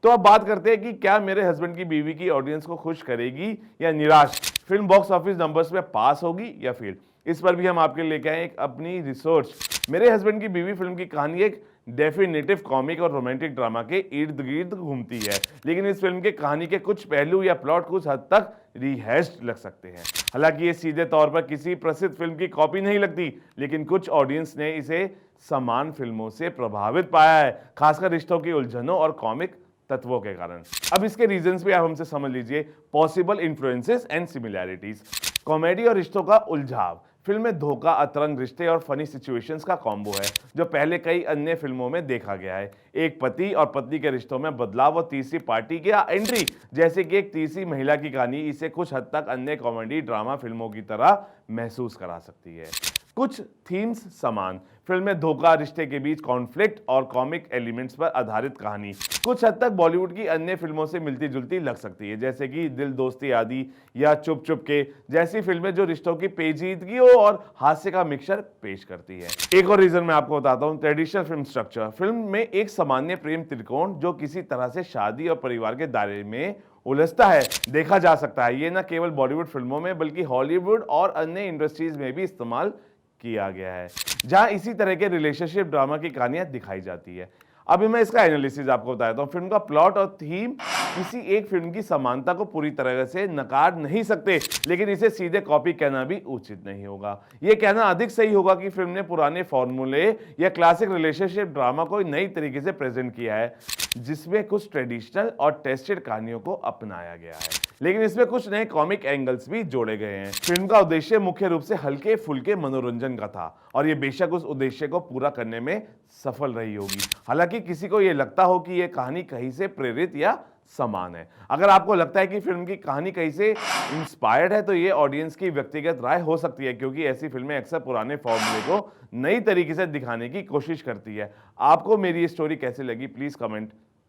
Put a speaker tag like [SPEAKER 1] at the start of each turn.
[SPEAKER 1] तो अब बात करते हैं कि क्या मेरे हस्बैंड की बीवी की ऑडियंस को खुश करेगी या निराश। फिल्म बॉक्स ऑफिस नंबर्स में पास होगी या फेल, इस पर भी हम आपके लिए लेके आए एक अपनी रिसर्च। मेरे हस्बैंड की बीवी फिल्म की कहानी एक डेफिनेटिव कॉमिक और रोमांटिक ड्रामा के इर्द गिर्द घूमती है, लेकिन इस फिल्म के कहानी के कुछ पहलू या प्लॉट कुछ हद तक रिहैश्ड लग सकते हैं। हालांकि ये सीधे तौर पर किसी प्रसिद्ध फिल्म की कॉपी नहीं लगती, लेकिन कुछ ऑडियंस ने इसे समान फिल्मों से प्रभावित पाया है, खासकर रिश्तों की उलझनों और कॉमिक तत्वों के कारण। अब इसके रीजंस भी आप हमसे समझ लीजिए। Possible influences and similarities. Comedy और रिश्तों का उलझाव। फिल्म में धोखा, अतरंग रिश्ते और फनी सिचुएशंस का कॉम्बो है, जो पहले कई अन्य फिल्मों में देखा गया है। एक पति और पत्नी के रिश्तों में बदलाव और तीसरी पार्टी की एंट्री, जैसे कि एक तीसरी महिला की कहानी, इसे कुछ हद तक अन्य कॉमेडी ड्रामा फिल्मों की तरह महसूस करा सकती है। कुछ थीम्स समान। फिल्म में धोखा, रिश्ते के बीच कॉन्फ्लिक्ट और कॉमिक एलिमेंट्स पर आधारित कहानी कुछ हद तक बॉलीवुड की अन्य फिल्मों से मिलती जुलती लग सकती है, जैसे कि दिल दोस्ती आदि या चुप चुप के जैसी फिल्में जो रिश्तों की पेचीदगियों और हास्य का मिक्सचर पेश करती है। एक और रीजन मैं आपको बताता हूँ, ट्रेडिशनल फिल्म स्ट्रक्चर। फिल्म में एक सामान्य प्रेम त्रिकोण जो किसी तरह से शादी और परिवार के दायरे में उलझता है देखा जा सकता है। ये न केवल बॉलीवुड फिल्मों में बल्कि हॉलीवुड और अन्य इंडस्ट्रीज में भी इस्तेमाल किया गया है, जहां इसी तरह के रिलेशनशिप ड्रामा की कहानियां दिखाई जाती है। अभी मैं इसका एनालिसिस आपको बताता हूं। फिल्म का प्लॉट और थीम किसी एक फिल्म की समानता को पूरी तरह से नकार नहीं सकते, लेकिन इसे सीधे कॉपी कहना भी उचित नहीं होगा। यह कहना अधिक सही होगा कि फिल्म ने पुराने फॉर्मूले या क्लासिक रिलेशनशिप ड्रामा को नई तरीके से प्रेजेंट किया है, जिसमें कुछ ट्रेडिशनल और टेस्टेड कहानियों को अपनाया गया है, लेकिन इसमें कुछ नए कॉमिक एंगल्स भी जोड़े गए हैं। फिल्म का उद्देश्य मुख्य रूप से हल्के फुल्के मनोरंजन का था, और ये बेशक उस उद्देश्य को पूरा करने में सफल रही होगी। हालांकि किसी को यह लगता हो कि यह कहानी कहीं से प्रेरित या समान है। अगर आपको लगता है कि फिल्म की कहानी कहीं से इंस्पायर्ड है, तो ये ऑडियंस की व्यक्तिगत राय हो सकती है, क्योंकि ऐसी फिल्में अक्सर पुराने फॉर्मूले को नई तरीके से दिखाने की कोशिश करती है। आपको मेरी ये स्टोरी कैसी लगी, प्लीज कमेंट